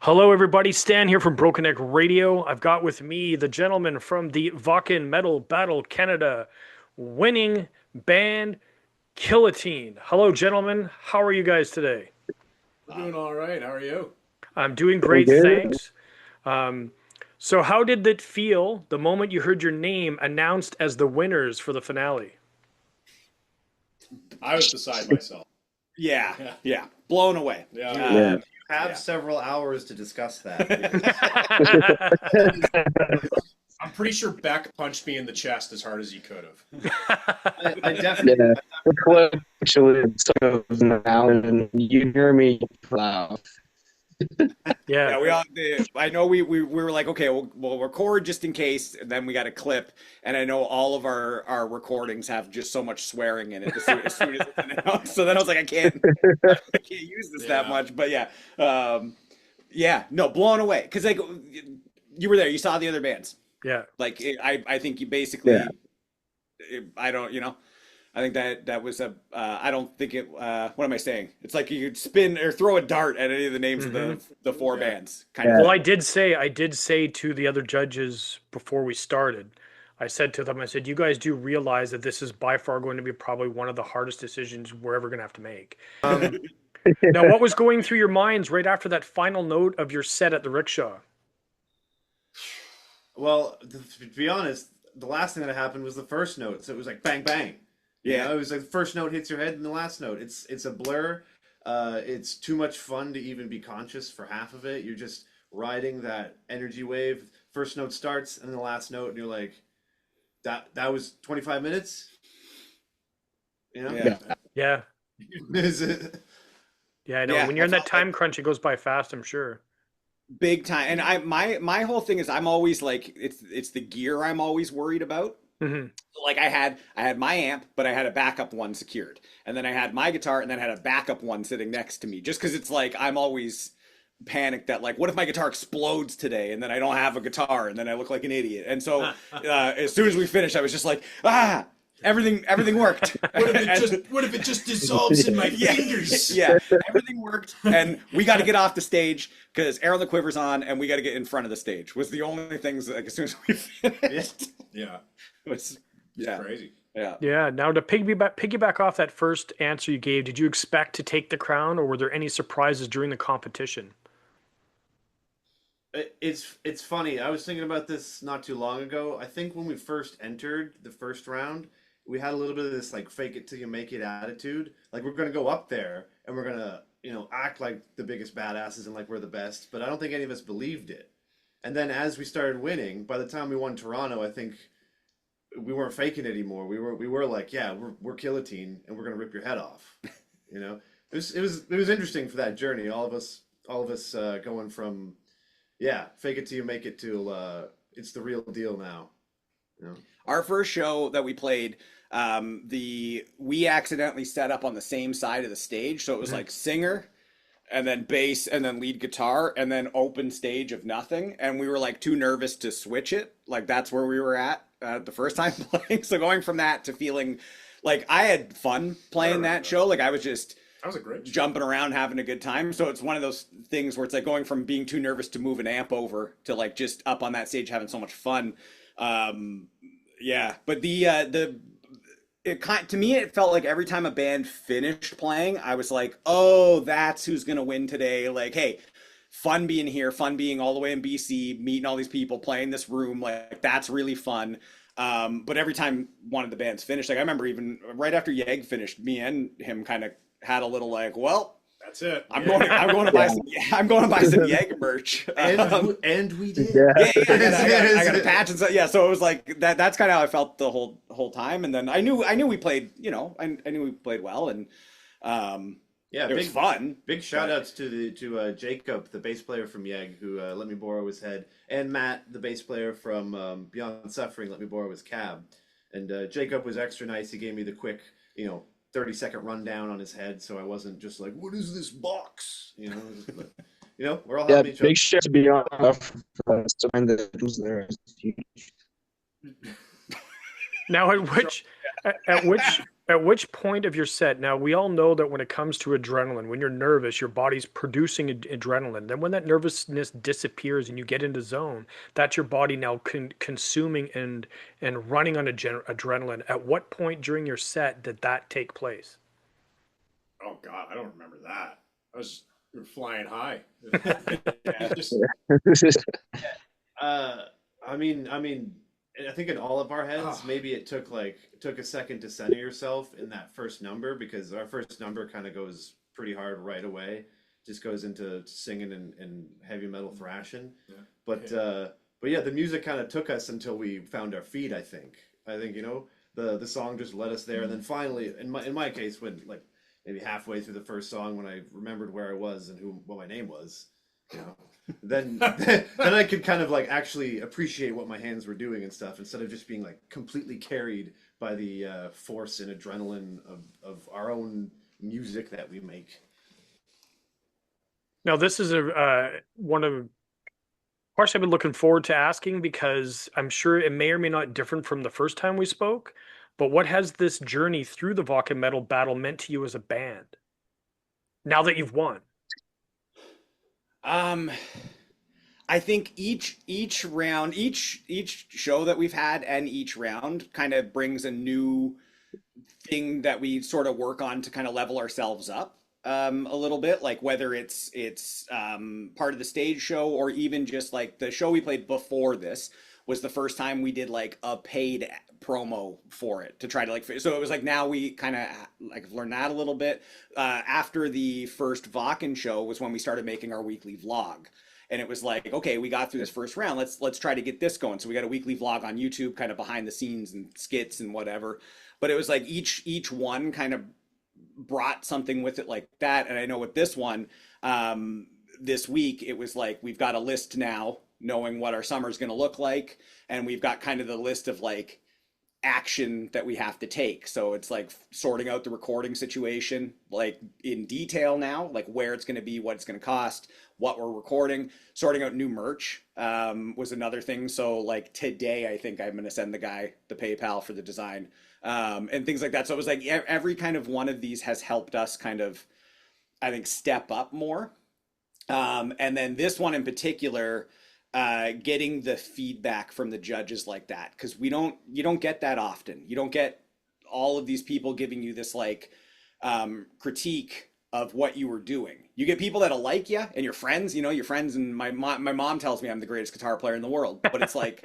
Hello, everybody. Stan here from Broken Neck Radio. I've got with me the gentleman from the Wacken Metal Battle Canada winning band Killotine. Hello, gentlemen. How are you guys today? We're doing all right. How are you? I'm doing Doing great, good. thanks. Um, so, how did it feel the moment you heard your name announced as the winners for the finale? I was beside myself. Yeah, Yeah. yeah, blown away. Yeah. Yeah. Um, Have yeah. several hours to discuss that because I'm pretty sure Beck punched me in the chest as hard as he could have. I definitely Yeah. The clip actually so now and you hear me laugh. Yeah, Yeah, we all. I know we were like, okay, we'll record just in case, and then we got a clip. And I know all of our recordings have just so much swearing in it as soon as it's announced. So then I was like, I can't use this that Yeah. much. But yeah, yeah, no, blown away because like you were there, you saw the other bands. yeah. Like I think you basically, Yeah. I don't, I think that was a. I don't think it. What am I saying? It's like you could spin or throw a dart at any of the names of the four Yeah. bands. Kind Yeah. of. Well, I did say to the other judges before we started, I said to them, I said, you guys do realize that this is by far going to be probably one of the hardest decisions we're ever going to have to make. Now, what was going through your minds right after that final note of your set at the rickshaw? well, to be honest, the last thing that happened was the first note, so it was like bang bang. Yeah. It was like the first note hits your head and the last note. It's a blur. It's too much fun to even be conscious for half of it. You're just riding that energy wave. First note starts and then the last note, and you're like, that was 25 minutes. You know? Yeah. Yeah, Is it? yeah, I know. Yeah, When you're in I that felt time like crunch, it goes by fast, I'm sure. big time. And my whole thing is I'm always like it's the gear I'm always worried about. Hmm. Like I had my amp, but I had a backup one secured, and then I had my guitar, and then I had a backup one sitting next to me, just because it's like I'm always panicked that like what if my guitar explodes today and then I don't have a guitar and then I look like an idiot. And so as soon as we finished, I was just like everything worked. What if it just dissolves in my Yeah, fingers? yeah, everything worked, and we got to get off the stage because Air on the Quiver's on, and we got to get in front of the stage. Was the only things like as soon as we finished. Yeah. It was It's yeah, crazy. yeah. Yeah. Now, to piggyback off that first answer you gave, did you expect to take the crown, or were there any surprises during the competition? It's funny. I was thinking about this not too long ago. I think when we first entered the first round, we had a little bit of this like fake it till you make it attitude. Like we're gonna go up there and we're gonna, act like the biggest badasses and like we're the best. But I don't think any of us believed it. And then as we started winning, by the time we won Toronto, I think we weren't faking it anymore. We were like, yeah, we're Killotine and we're gonna rip your head off. You know, it was interesting for that journey. All of us going from yeah, fake it till you make it to it's the real deal now. You know? Our first show that we played, we accidentally set up on the same side of the stage, so it was like singer, and then bass, and then lead guitar, and then open stage of nothing. And we were like too nervous to switch it. Like that's where we were at the first time playing. So going from that to feeling like I had fun playing that show, like I was just That was a great show. jumping around having a good time. So it's one of those things where it's like going from being too nervous to move an amp over to like just up on that stage having so much fun. Yeah, but to me it felt like every time a band finished playing, I was like, oh, that's who's gonna win today. Like, hey, fun being here, fun being all the way in BC, meeting all these people, playing this room, like that's really fun. But every time one of the bands finished, like I remember even right after Yeg finished, me and him kind of had a little like, well, That's it. I'm going to buy some, I'm going to buy some Yeg merch. And we did. Yeah, Yeah. I got a patch and so yeah. So it was like that. That's kind of how I felt the whole time. And then I knew we played. I knew we played well, and Yeah, it was fun. big shout outs to Jacob, the bass player from Yeg, who let me borrow his head, and Matt, the bass player from Beyond Suffering, let me borrow his cab. And Jacob was extra nice. He gave me the quick, 30-second rundown on his head, so I wasn't just like, "What is this box?" But, we're all Yeah, helping each other. big shout to be on for sign that was there. It's huge. Now, at which At which point of your set, now we all know that when it comes to adrenaline, when you're nervous, your body's producing adrenaline. Then when that nervousness disappears and you get into zone, that's your body now consuming and running on adrenaline. At what point during your set did that take place? Oh God, I don't remember that. I was we were flying high. Yeah. Just Uh, I mean, I think in all of our heads, Ah. maybe it took a second to center yourself in that first number because our first number kind of goes pretty hard right away. Just goes into singing and heavy metal thrashing. Yeah. But yeah, the music kind of took us until we found our feet. I think the song just led us there, and then finally, in my case, when like maybe halfway through the first song, when I remembered where I was and what my name was, you know, then then I could kind of like actually appreciate what my hands were doing and stuff instead of just being like completely carried by the force and adrenaline of our own music that we make. Now, this is a one of question I've been looking forward to asking because I'm sure it may or may not different from the first time we spoke. But what has this journey through the Wacken Metal Battle meant to you as a band? Now that you've won, Um, I think each round, each show that we've had, and each round kind of brings a new thing that we sort of work on to kind of level ourselves up a little bit. Like whether it's part of the stage show or even just like the show we played before this was the first time we did like a paid promo for it to try to like so it was like now we kind of like learned that a little bit after the first Wacken show was when we started making our weekly vlog, and it was like, okay, we got through this first round, let's try to get this going. So we got a weekly vlog on YouTube, kind of behind the scenes and skits and whatever. But it was like each one kind of brought something with it like that. And I know with this one, this week it was like we've got a list now knowing what our summer is going to look like, and we've got kind of the list of like action that we have to take. So it's like sorting out the recording situation like in detail now, like where it's going to be, what it's going to cost, what we're recording. Sorting out new merch was another thing. So like today I think I'm going to send the guy the PayPal for the design and things like that. So it was like every kind of one of these has helped us kind of, I think, step up more. And then this one in particular, getting the feedback from the judges like that, because you don't get that often. You don't get all of these people giving you this like critique of what you were doing. You get people that'll like you and your friends, your friends, and my mom tells me I'm the greatest guitar player in the world, but it's like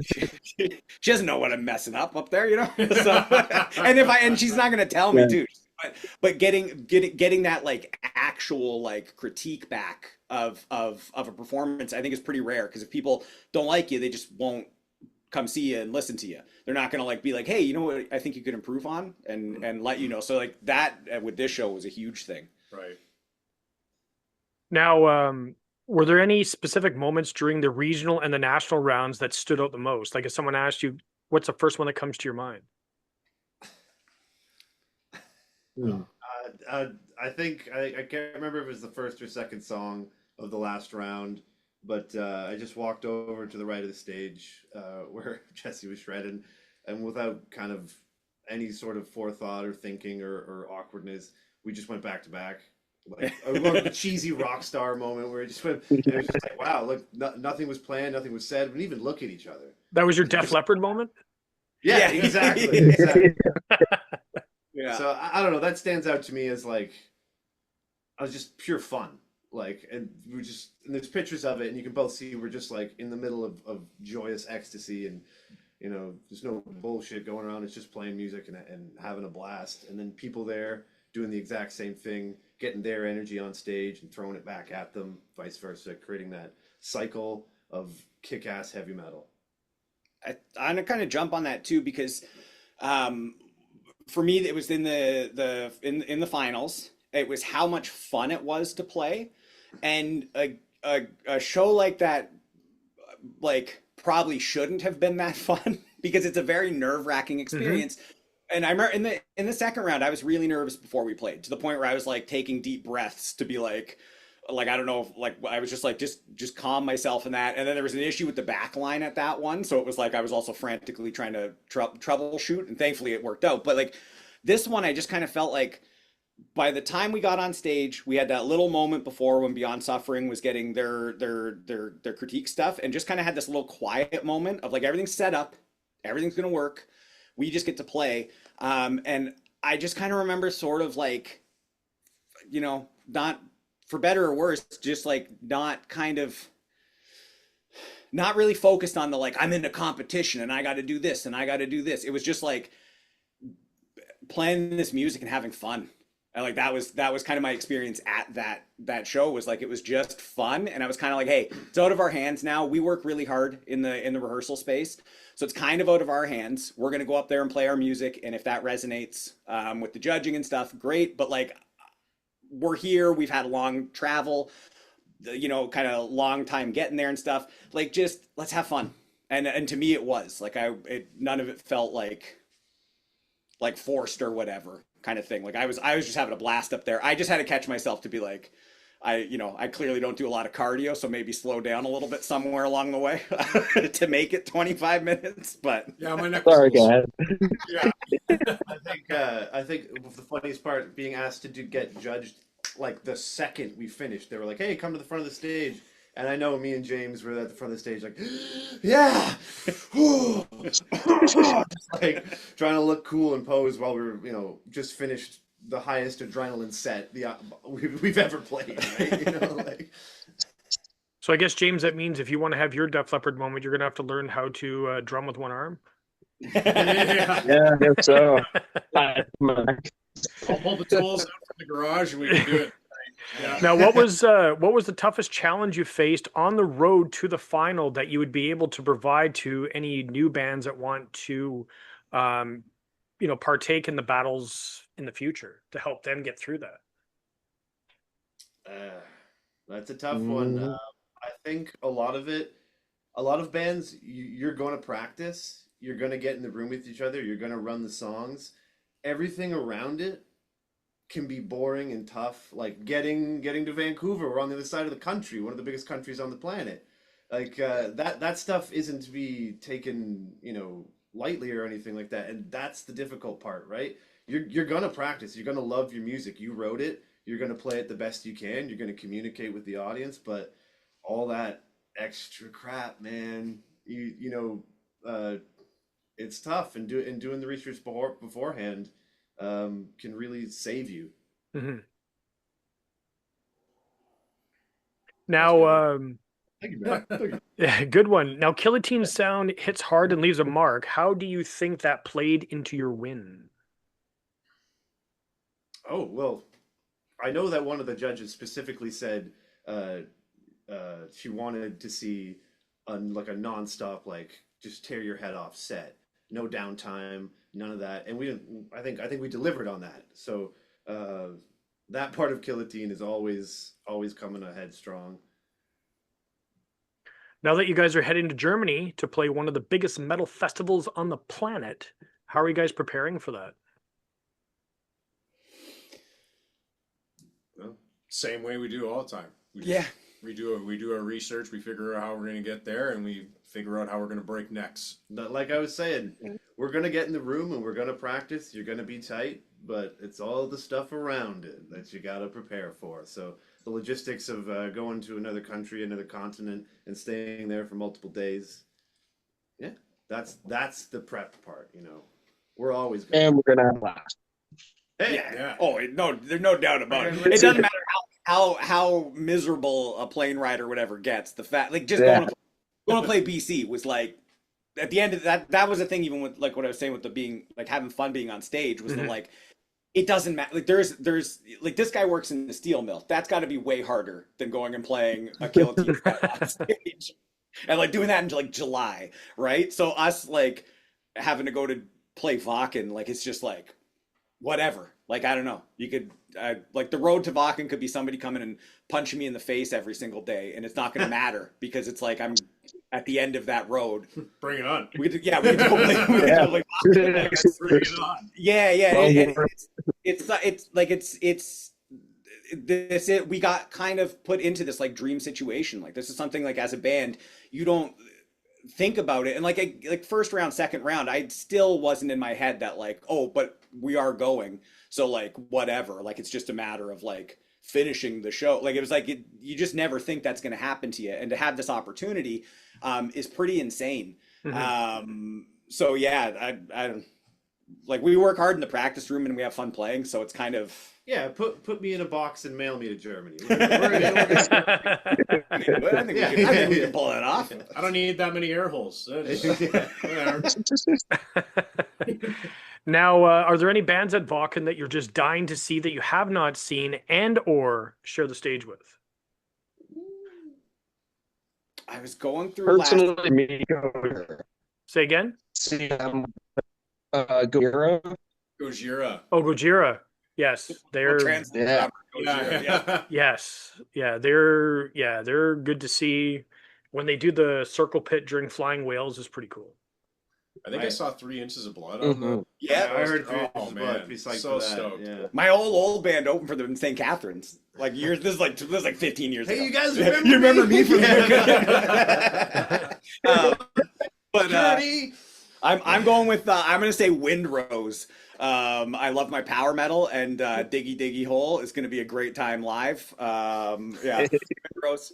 she doesn't know what I'm messing up there, So, and she's not gonna tell me too. But getting that like actual like critique back of a performance, I think is pretty rare, because if people don't like you, they just won't come see you and listen to you. They're not gonna like be like, hey, you know what I think you could improve on, and let you know. So like that with this show was a huge thing. right. now, were there any specific moments during the regional and the national rounds that stood out the most? Like if someone asked you, what's the first one that comes to your mind? Hmm. I think I can't remember if it was the first or second song of the last round, but I just walked over to the right of the stage where Jesse was shredding, and without kind of any sort of forethought or thinking or awkwardness, we just went back to back. Like a cheesy rock star moment where it just went, and it was just like, wow, look, nothing was planned, nothing was said, we didn't even look at each other. That was your Def Leppard moment? Yeah, exactly. Yeah. So I don't know. That stands out to me as like, I was just pure fun. Like, and and there's pictures of it, and you can both see we're just like in the middle of joyous ecstasy, and there's no bullshit going around. It's just playing music and having a blast. And then people there doing the exact same thing, getting their energy on stage and throwing it back at them, vice versa, creating that cycle of kick-ass heavy metal. I'm gonna kind of jump on that too, because for me it was in the finals. It was how much fun it was to play, and a show like that like probably shouldn't have been that fun because it's a very nerve-wracking experience. And I remember in the second round I was really nervous before we played, to the point where I was like taking deep breaths to be like I don't know, like I was just like just calm myself in that. And then there was an issue with the back line at that one, so it was like I was also frantically trying to troubleshoot, and thankfully it worked out. But like This one, I just kind of felt like by the time we got on stage, we had that little moment before when Beyond Suffering was getting their critique stuff, and just kind of had this little quiet moment of like everything's set up, everything's gonna work, we just get to play. And I just kind of remember sort of like, you know, not for better or worse, just like not really focused on the like I'm in a competition and I got to do this and I got to do this. It was just like playing this music and having fun. And like that was kind of my experience at that show, was like it was just fun, and I was kind of like, hey, it's out of our hands now. We work really hard in the rehearsal space, so it's kind of out of our hands. We're gonna go up there and play our music, and if that resonates with the judging and stuff, great. But like we're here, we've had a long travel, you know, kind of long time getting there and stuff. Like just let's have fun. And to me it was like none of it felt like forced or whatever kind of thing. Like I was just having a blast up there. I just had to catch myself to be like, I clearly don't do a lot of cardio, so maybe slow down a little bit somewhere along the way to make it 25 minutes. But Yeah, my neck Sorry, was go ahead. yeah. I think the funniest part being asked to get judged like the second we finished. They were like, "Hey, come to the front of the stage." And I know me and James were at the front of the stage, like, yeah, just like trying to look cool and pose while we're, you know, just finished the highest adrenaline set we've ever played, right? You know, like. So I guess, James, that means if you want to have your Def Leppard moment, you're gonna have to learn how to drum with one arm. Yeah. Yeah, I guess so. I'll pull the tools out from the garage and we can do it. Yeah. Now, what was the toughest challenge you faced on the road to the final that you would be able to provide to any new bands that want to, partake in the battles in the future to help them get through that? That's a tough one. I think a lot of bands, you're going to practice, you're going to get in the room with each other, you're going to run the songs. Everything around it can be boring and tough. Like getting to Vancouver, we're on the other side of the country, one of the biggest countries on the planet. Like that stuff isn't to be taken, you know, lightly or anything like that. And that's the difficult part, right? You're gonna practice. You're gonna love your music. You wrote it. You're gonna play it the best you can. You're gonna communicate with the audience. But all that extra crap, man, it's tough. And doing the research beforehand can really save you. Mm-hmm. Now, Thank you, man. Thank you. yeah, good one. Now, Killotine's sound hits hard and leaves a mark. How do you think that played into your win? Oh, well, I know that one of the judges specifically said she wanted to see like a nonstop, like just tear your head off set, no downtime, none of that, and we didn't. I think we delivered on that. So that part of Killotine is always coming ahead strong. Now that you guys are heading to Germany to play one of the biggest metal festivals on the planet, how are you guys preparing for that? Well, same way we do all the time. We do our research, we figure out how we're going to get there, and we figure out how we're going to break necks. Like I was saying, we're going to get in the room and we're going to practice. You're going to be tight, but it's all the stuff around it that you got to prepare for. So the logistics of going to another country, another continent, and staying there for multiple days. Yeah, that's the prep part, you know. We're always going And we're gonna have blast. Hey, Yeah. Oh, no, there's no doubt about it. It doesn't matter how miserable a plane ride or whatever gets. The fact, like, just going to play BC was like, at the end of that was a thing. Even with like what I was saying with the being like having fun being on stage was the like, it doesn't matter. Like there's like this guy works in the steel mill. That's got to be way harder than going and playing a Killotine on stage, and like doing that in like July, right? So us like having to go to play Wacken, like it's just like whatever. Like I don't know. You could like the road to Wacken could be somebody coming and punching me in the face every single day, and it's not going to matter because it's like I'm at the end of that road. Bring it on. We could go play. Bring it on. Yeah. We got kind of put into this like dream situation. Like this is something like as a band, you don't think about it. And like first round, second round, I still wasn't in my head that like, oh, but we are going. So like whatever, like it's just a matter of like finishing the show. Like it was like you just never think that's going to happen to you, and to have this opportunity is pretty insane. So yeah, I don't like, we work hard in the practice room and we have fun playing, so it's kind of Yeah, put me in a box and mail me to Germany. I think we can pull that off. I don't need that many air holes. Now, are there any bands at Wacken that you're just dying to see that you have not seen and or share the stage with? I was going through Personally, me, Say again? see Gojira. Gojira. Oh, Gojira. Yes, they're Yeah. yes, they're good to see. When they do the circle pit during Flying Whales is pretty cool. I think I saw 3 Inches of Blood on the. Yeah, I heard Oh man, so stoked. Yeah. my old band opened for them in St. Catharines. Like years, this is like 15 years ago. Hey, you guys remember You remember me from there? but Journey. I'm going with I'm gonna say Windrose. I love my power metal, and Diggy Diggy Hole is gonna be a great time live. Yeah, Windrose.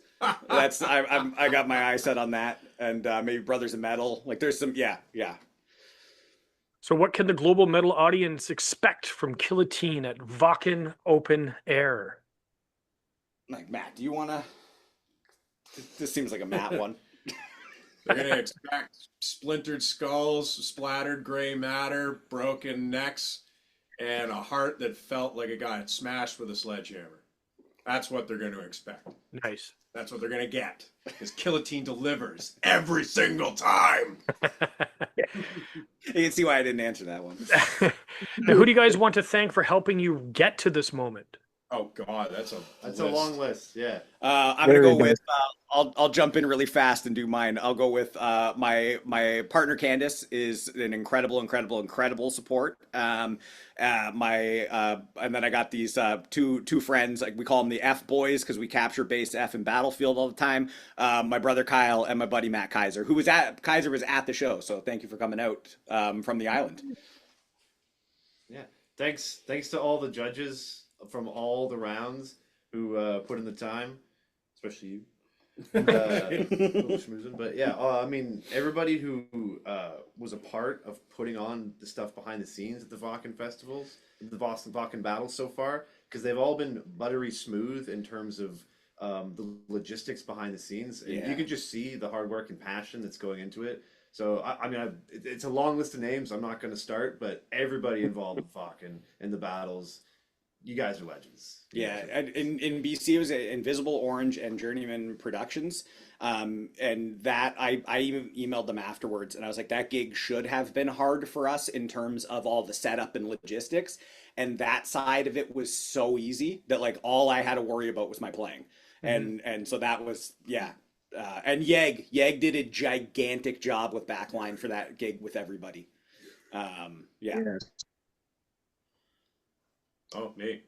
That's I got my eye set on that, and maybe Brothers of Metal. Like there's some yeah. So, what can the global metal audience expect from Killotine at Wacken Open Air? Like Matt, do you wanna? This seems like a Matt one. They're gonna expect splintered skulls, splattered gray matter, broken necks, and a heart that felt like it got smashed with a sledgehammer. That's what they're going to expect. Nice. That's what they're going to get. Because Killotine delivers every single time. You can see why I didn't answer that one. Now, who do you guys want to thank for helping you get to this moment? Oh God, that's a long list. Yeah. I'm gonna go with. I'll jump in really fast and do mine. I'll go with my partner Candace is an incredible support. And then I got these two friends, like we call them the F boys because we capture base F in Battlefield all the time. My brother Kyle and my buddy Matt Kaiser, Kaiser was at the show, so thank you for coming out from the island. Yeah. Thanks to all the judges from all the rounds who put in the time, especially you. And, schmoozing. But yeah, I mean, everybody who was a part of putting on the stuff behind the scenes at the Wacken festivals, the Wacken battles so far, because they've all been buttery smooth in terms of the logistics behind the scenes. And you can just see the hard work and passion that's going into it. So, I mean, it's a long list of names. I'm not going to start, but everybody involved with Wacken and the battles, you guys are legends. Yeah, and in BC it was Invisible Orange and Journeyman Productions, and that I even emailed them afterwards, and I was like, that gig should have been hard for us in terms of all the setup and logistics, and that side of it was so easy that like all I had to worry about was my playing, and so that was and Yeg did a gigantic job with backline for that gig with everybody. Oh, me.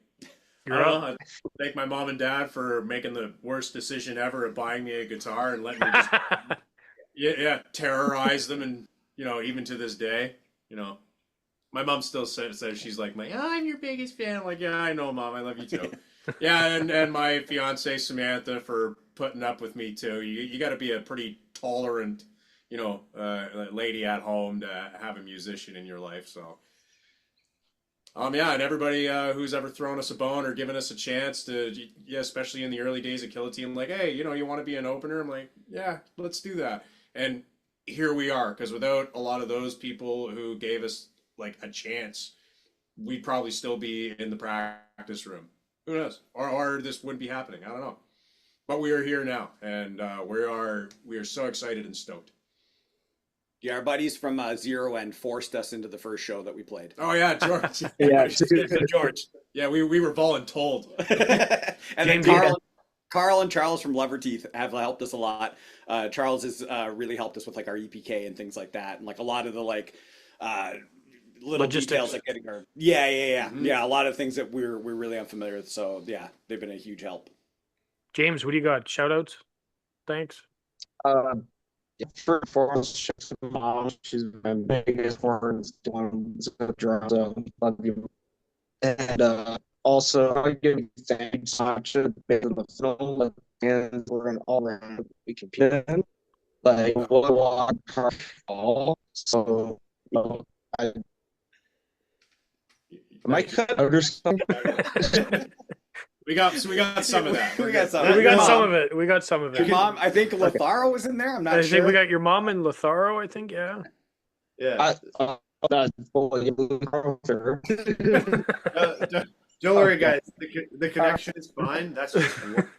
You're up. I thank my mom and dad for making the worst decision ever of buying me a guitar and letting me just terrorize them. And, even to this day, my mom still says she's like, I'm your biggest fan. I'm like, yeah, I know, Mom. I love you too. And my fiance, Samantha, for putting up with me too. You got to be a pretty tolerant, lady at home to have a musician in your life. So. And everybody who's ever thrown us a bone or given us a chance to, especially in the early days of Killotine, I'm like, hey, you want to be an opener? I'm like, yeah, let's do that. And here we are, because without a lot of those people who gave us like a chance, we'd probably still be in the practice room. Who knows? Or this wouldn't be happening. I don't know. But we are here now, and we are so excited and stoked. Yeah, our buddies from Zero End forced us into the first show that we played. Oh yeah, George. George. Yeah, we were voluntold. And then Carl and Charles from Leverteeth have helped us a lot. Charles has really helped us with like our EPK and things like that, and like a lot of the like little logistics. Details like getting our a lot of things that we're really unfamiliar with. So yeah, they've been a huge help. James, what do you got? Shout outs? Thanks. for foremost, shout to my mom. She's my biggest horns doing drums. So love you. And also, I give thanks so much to the film and we're an all around we compete in. Like, we'll walk all. So, you know, I might cut out or something. We got some of that. We got some. We got Your some mom. of it. We got some of Your it. mom, I think Lotharo was in there. I'm not I sure. think we got your mom and Lotharo, I think, yeah. Yeah. That's fully Don't worry, guys. The connection is fine. That's just work.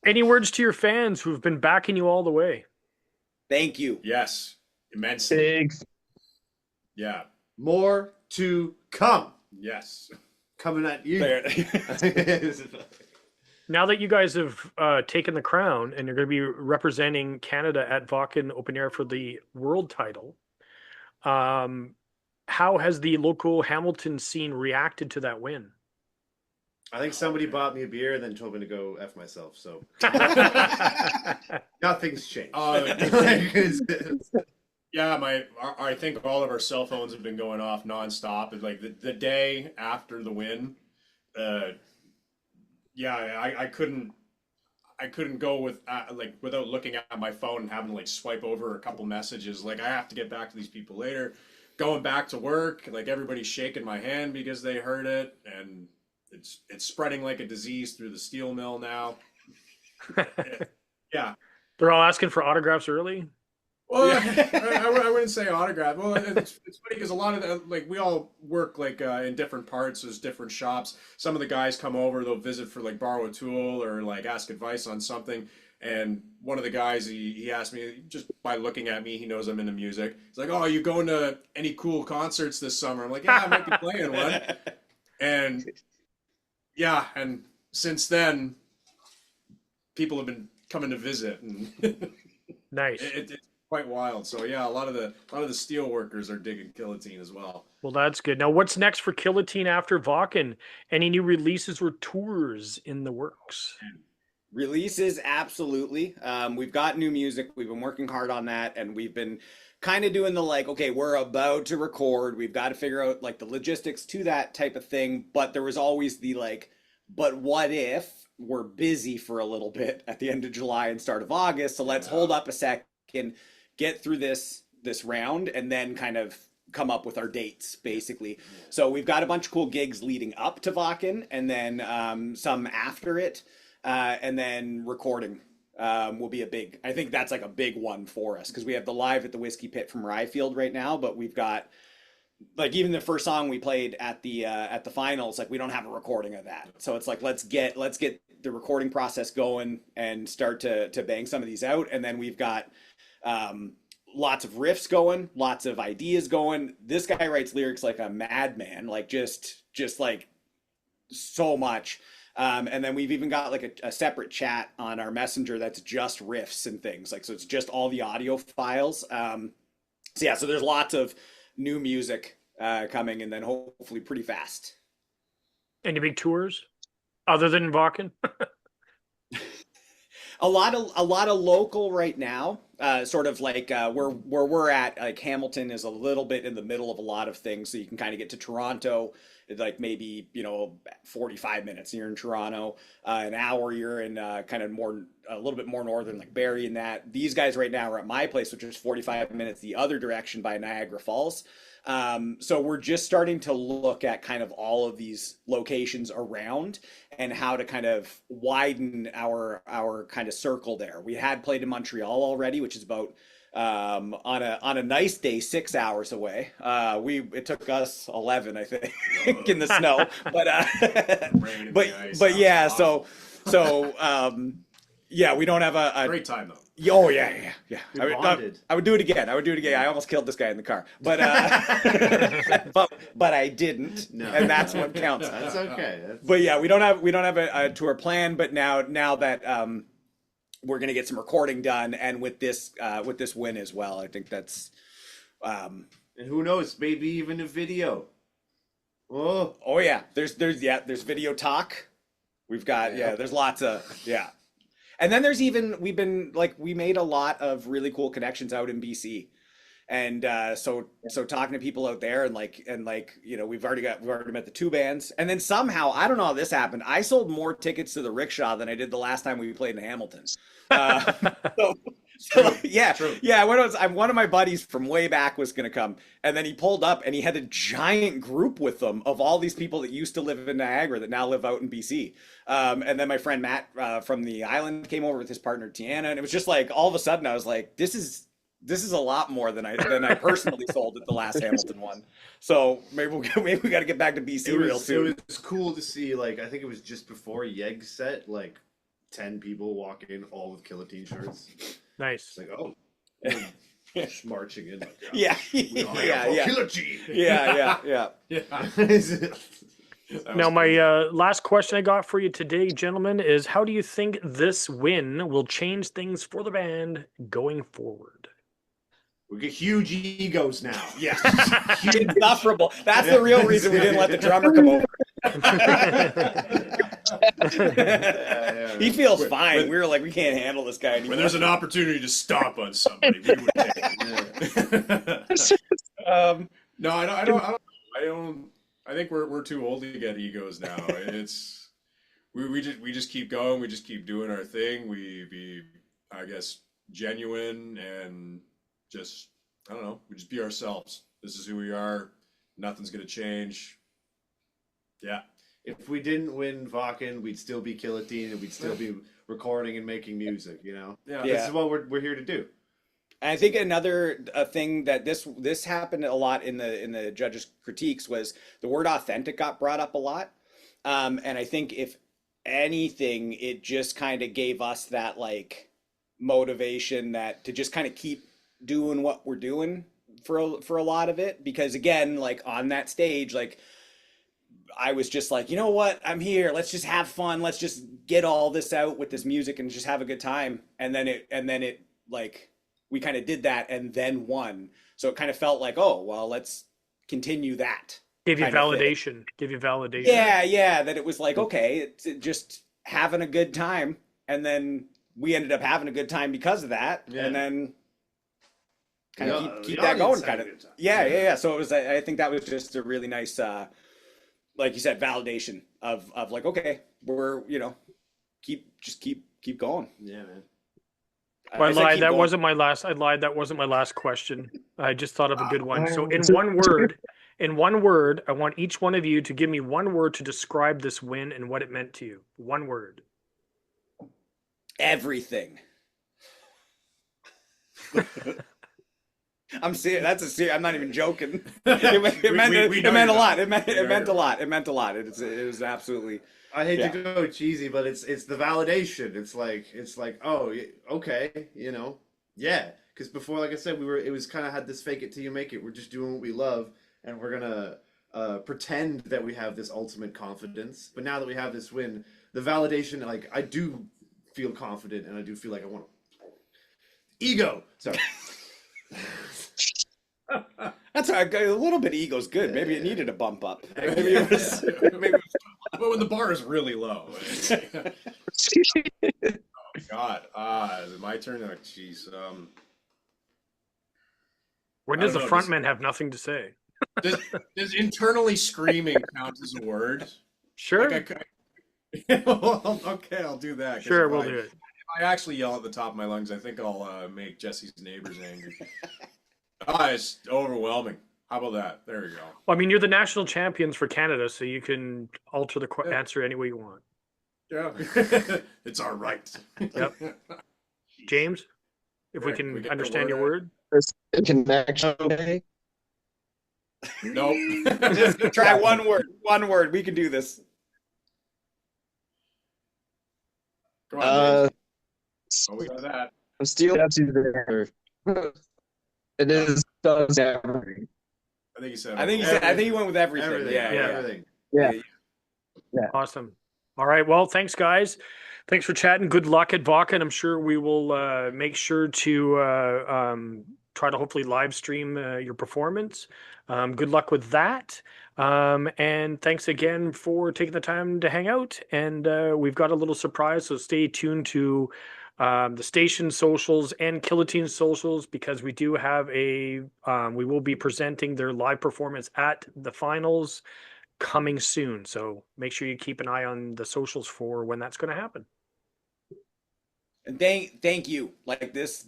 Any words to your fans who've been backing you all the way? Thank you. Yes, immensely. big. Yeah. More to come. Yes. Coming at you. There. Now that you guys have taken the crown and you're going to be representing Canada at Wacken Open Air for the world title, how has the local Hamilton scene reacted to that win? I think somebody bought me a beer and then told me to go F myself. So nothing's changed. Yeah, I think all of our cell phones have been going off nonstop. And like the day after the win, I couldn't go with without looking at my phone and having to like swipe over a couple messages. Like, I have to get back to these people later. Going back to work, like everybody's shaking my hand because they heard it, and it's spreading like a disease through the steel mill now. Yeah. They're all asking for autographs early. Well, I wouldn't say autograph. Well, it's funny because a lot of we all work in different parts. There's different shops. Some of the guys come over, they'll visit for like borrow a tool or like ask advice on something. And one of the guys, he asked me, just by looking at me, he knows I'm into music. He's like, "Oh, are you going to any cool concerts this summer?" I'm like, "Yeah, I might be playing one." And yeah, and since then, people have been coming to visit, and Nice. it's quite wild. So yeah, a lot of the steel workers are digging Killotine as well. Well, that's good. Now, what's next for Killotine after Wacken? Any new releases or tours in the works? Releases, absolutely. We've got new music. We've been working hard on that, and we've been kind of doing the okay, we're about to record. We've got to figure out like the logistics to that type of thing. But there was always the but what if we're busy for a little bit at the end of July and start of August? So let's hold up a second, get through this round, and then kind of come up with our dates, basically. So we've got a bunch of cool gigs leading up to Wacken, and then some after it. And then recording will be I think that's like a big one for us, because we have the live at the Whiskey Pit from Ryefield right now, but we've got even the first song we played at the finals, we don't have a recording of that. So it's let's get the recording process going and start to bang some of these out. And then we've got lots of riffs going, lots of ideas going. This guy writes lyrics like a madman, just so much. And then we've even got a separate chat on our messenger that's just riffs and things, so it's just all the audio files. So there's lots of new music coming, and then hopefully pretty fast. Any big tours other than Wacken? A lot of local right now. Sort of where we're at, Hamilton is a little bit in the middle of a lot of things, so you can kind of get to Toronto maybe 45 minutes you're in Toronto, an hour you're in kind of a little bit more northern Barrie, and that. These guys right now are at my place, which is 45 minutes the other direction by Niagara Falls. So we're just starting to look at kind of all of these locations around and how to kind of widen our kind of circle there. We had played in Montreal already, which is about on a nice day 6 hours away. It took us 11, I think, in the snow, but yeah, so yeah, we don't have a great time though. Oh yeah. I would do it again. Yeah. I almost killed this guy in the car, but but I didn't, No. and that's what counts. That's okay. But yeah, we don't have a tour plan. But now that we're gonna get some recording done, and with this win as well, I think that's And who knows? Maybe even a video. Oh yeah. There's video talk. We've got there's lots of and then there's even we made a lot of really cool connections out in BC. And so talking to people out there and we've already met the two bands, and then somehow I don't know how this happened. I sold more tickets to the rickshaw than I did the last time we played in Hamilton. One of my buddies from way back was going to come, and then he pulled up and he had a giant group with them of all these people that used to live in Niagara that now live out in BC. And then my friend Matt from the island came over with his partner Tiana, and it was just like all of a sudden I was like, this is a lot more than I personally sold at the last Hamilton one. So maybe we got to get back to BC real soon. It was cool to see. Like, I think it was just before Yeg's set, like 10 people walk in, all with Killotine shirts. Nice. It's like, oh, just marching in. Like, yeah. Killotine. Yeah. Now, my last question I got for you today, gentlemen, is how do you think this win will change things for the band going forward? We get huge egos now. Yes. Insufferable. That's the real reason we didn't let the drummer come over. He feels fine. We were like, we can't handle this guy anymore. When there's an opportunity to stomp on somebody, we would take it. No, I don't. I think we're too old to get egos now. It's we just keep going. We just keep doing our thing. We be, I guess, genuine and just, I don't know, we just be ourselves. This is who we are. Nothing's gonna change. Yeah. If we didn't win Wacken, we'd still be Killotine and we'd still be recording and making music, you know? Yeah. This is what we're here to do. And I think another thing that this happened a lot in the judges' critiques was the word authentic got brought up a lot. And I think if anything, it just kind of gave us that like motivation that to just kind of keep doing what we're doing for a lot of it, because again, like on that stage, like I was just like, you know what, I'm here, let's just have fun, let's just get all this out with this music and just have a good time. And then it like we kind of did that and then won, so it kind of felt like, oh well, let's continue that. Give you validation. Yeah, that it was like, okay, it's just having a good time, and then we ended up having a good time because of that. And then kind of keep that going, kind of. Yeah. So it was. I think that was just a really nice, like you said, validation of like, okay, we're keep going. Yeah, man. I lied. That wasn't my last. I lied. That wasn't my last question. I just thought of a good one. So in one word, I want each one of you to give me one word to describe this win and what it meant to you. One word. Everything. I'm serious. That's a serious. I'm not even joking. It meant a lot. It meant a lot. It meant a lot. It was absolutely. I hate to go cheesy, but it's the validation. It's like oh, okay, yeah. Because before, like I said, it was kind of had this fake it till you make it. We're just doing what we love, and we're gonna pretend that we have this ultimate confidence. But now that we have this win, the validation, like I do feel confident, and I do feel like I want ego. Sorry. That's a little bit of ego's good. Maybe it needed a bump up. Maybe it was. But when the bar is really low. Oh God. Is it my turn? Oh jeez. When does the frontman have nothing to say? Does internally screaming count as a word? Sure. Well, okay, I'll do that. Sure, we'll do it. If I actually yell at the top of my lungs, I think I'll make Jesse's neighbors angry. It's overwhelming. How about that? There we go. Well, I mean, you're the national champions for Canada, so you can alter the answer any way you want. Yeah. It's our right. Yep. James, if we can understand your word. Connection day. Nope. Just try one word. One word. We can do this. Come on, we got that. I'm still there. It is does everything. I think he said. I think he went with everything. Everything. Yeah. Awesome. All right. Well, thanks, guys. Thanks for chatting. Good luck at Wacken. I'm sure we will make sure to try to hopefully live stream your performance. Good luck with that. And thanks again for taking the time to hang out. And we've got a little surprise, so stay tuned to the station socials and Killotine socials, because we do have we will be presenting their live performance at the finals coming soon. So make sure you keep an eye on the socials for when that's going to happen. And thank you. Like this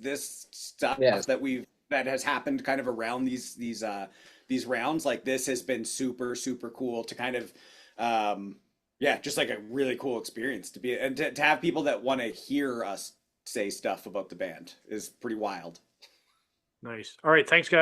stuff Yes. that has happened kind of around these rounds. Like this has been super cool to kind of yeah, just like a really cool experience to be and to have people that want to hear us say stuff about the band is pretty wild. Nice. All right. Thanks, guys.